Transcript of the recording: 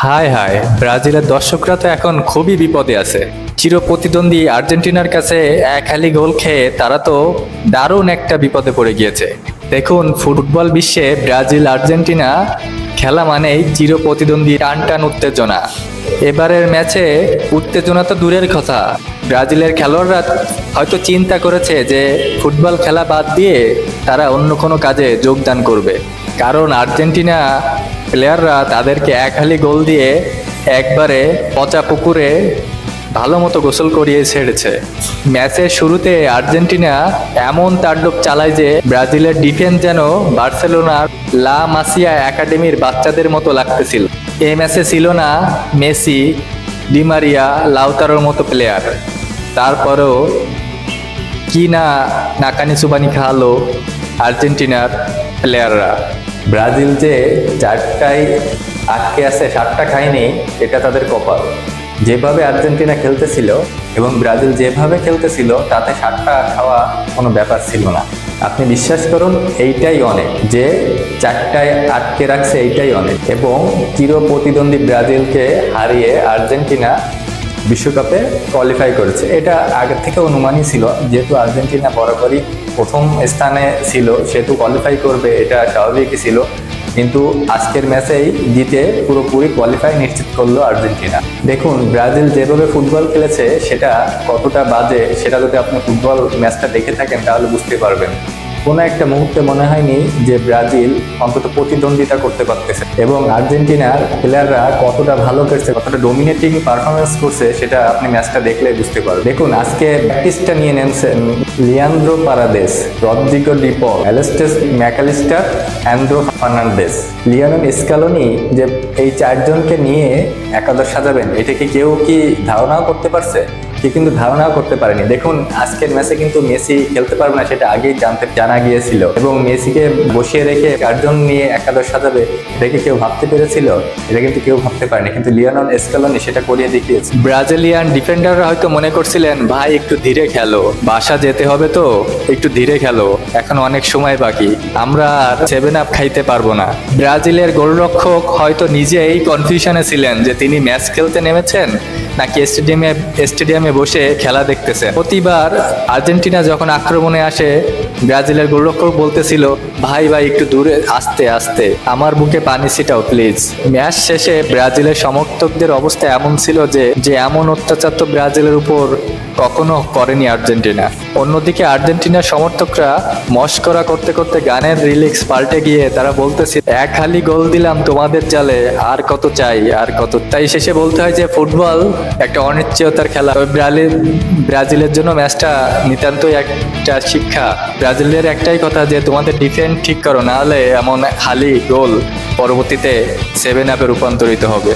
হায় হায়, ব্রাজিলের দর্শকরা তো এখন খুবই বিপদে আছে। চিরপ্রতিদ্বন্দ্বী আর্জেন্টিনার কাছে এক হালি গোল খেয়ে তারা তো দারুণ একটা বিপদে পড়ে গিয়েছে। দেখুন, ফুটবল বিশ্বে ব্রাজিল আর্জেন্টিনা খেলা মানেই চিরপ্রতিদ্বন্দ্বী, টান টান উত্তেজনা। এবারের ম্যাচে উত্তেজনা তো দূরের কথা, ব্রাজিলের খেলোয়াড়রা হয়তো চিন্তা করেছে যে ফুটবল খেলা বাদ দিয়ে তারা অন্য কোনো কাজে যোগদান করবে, কারণ আর্জেন্টিনা প্লেয়াররা তাদেরকে এক হালি গোল দিয়ে একবারে পচা পুকুরে ভালো মতো গোসল করিয়ে ছেড়েছে। ম্যাচের শুরুতে আর্জেন্টিনা এমন তাণ্ডব চালায় যে ব্রাজিলের ডিফেন্স যেন বার্সেলোনার লা মাসিয়া একাডেমির বাচ্চাদের মতো লাগতেছিল। এই ম্যাচে ছিল না মেসি, ডি মারিয়া, লাউতারোর মতো প্লেয়ার, তারপরেও কি না নাকানি চুবানি খাওয়ালো আর্জেন্টিনার প্লেয়াররা। ব্রাজিল যে 4টায় আটকে আছে 7টা খায়নি, এটা তাদের কপাল। যেভাবে আর্জেন্টিনা খেলতেছিল এবং ব্রাজিল যেভাবে খেলতেছিল তাতে 7টা খাওয়া কোনো ব্যাপার ছিল না। আপনি বিশ্বাস করুন, এইটাই অনেক, যে 4টায় আটকে রাখছে এইটাই অনেক। এবং চিরপ্রতিদ্বন্দ্বী ব্রাজিলকে হারিয়ে আর্জেন্টিনা বিশ্বকাপে কোয়ালিফাই করেছে। এটা আগের থেকে অনুমানই ছিল, যেহেতু আর্জেন্টিনা বরাবরই প্রথম স্থানে ছিল, সেহেতু কোয়ালিফাই করবে, এটা স্বাভাবিকই ছিল। কিন্তু আজকের ম্যাচেই জিতে পুরোপুরি কোয়ালিফাই নিশ্চিত করলো আর্জেন্টিনা। দেখুন, ব্রাজিল যেভাবে ফুটবল খেলেছে সেটা কতটা বাজে, সেটা যদি আপনি ফুটবল ম্যাচটা দেখে থাকেন তাহলে বুঝতে পারবেন। কোনো একটা মুহূর্তে মনে হয়নি যে ব্রাজিল অন্তত প্রতিদ্বন্দ্বিতা করতে পারতেছে, এবং আর্জেন্টিনার প্লেয়াররা কতটা ভালো খেলছে, কতটা ডোমিনেটিং পারফরমেন্স করছে সেটা আপনি ম্যাচটা দেখলে বুঝতে পারবেন। দেখুন, আজকে প্র্যাকটিসটা নিয়ে নেমেছেন Leandro Paredes, Rodrigo De Paul, Alexis MacAllister, অ্যান্দ্রো ফার্নান্ডেস, লিওনেল স্ক্যালোনি, যে এই 4জনকে নিয়ে একাদশ সাজাবেন, এটা কি কেউ কি ধারণাও করতে পারছে? কিন্তু ধারণাও করতে পারেনি। দেখুন, আজকের ম্যাচে কিন্তু মেসি খেলতে পারবে না, সেটা আগেই জানা গিয়েছিল, এবং মেসিকে বসিয়ে রেখে 4জন নিয়ে একাদশ সাজাবে, এটা কি কেউ ভাবতে পেরেছিল? এটা কিন্তু কেউ ভাবতে পারেনি, কিন্তু লিওনেল স্ক্যালোনি সেটা করিয়ে দেখিয়েছে। ব্রাজিলিয়ান ডিফেন্ডাররা হয়তো মনে করছিলেন, ভাই একটু ধীরে খেলো, বাসা যেতে হবে তো একটু ধীরে খেলো, এখন অনেক সময় বাকি, আমরা আর 7 আপ খাইতে পারবো না। ব্রাজিলের গোলরক্ষক হয়তো নিজেই কনফিউশনে ছিলেন যে তিনি ম্যাচ খেলতে নেমেছেন নাকি স্টেডিয়ামে বসে খেলা দেখতেছে। প্রতিবার আর্জেন্টিনা যখন আক্রমণে আসে, ব্রাজিলের গোলরক্ষক বলতেছিল, ভাই ভাই একটু দূরে, আস্তে আস্তে, আমার বুকে পানি ছিটাও প্লিজ। ম্যাচ শেষে ব্রাজিলের সমর্থকদের অবস্থা এমন ছিল যে এমন অত্যাচার তো ব্রাজিলের উপর কখনো করেনি আর্জেন্টিনা। অন্যদিকে আর্জেন্টিনার সমর্থকরা মস্করা করতে করতে গানের রিলিক্স পাল্টে গিয়ে তারা বলতেছে, এক হালি গোল দিলাম তোমাদের জালে, আর কত চাই, আর কত। তাই শেষে বলতে হয় যে ফুটবল একটা অনিশ্চয়তার খেলা। ব্রাজিলের জন্য ম্যাচটা নিতান্তই একটা শিক্ষা। ব্রাজিলের একটাই কথা যে তোমাদের ডিফেন্স ঠিক করো, নাহলে এমন হালি গোল পরবর্তীতে 7 আপে রূপান্তরিত হবে।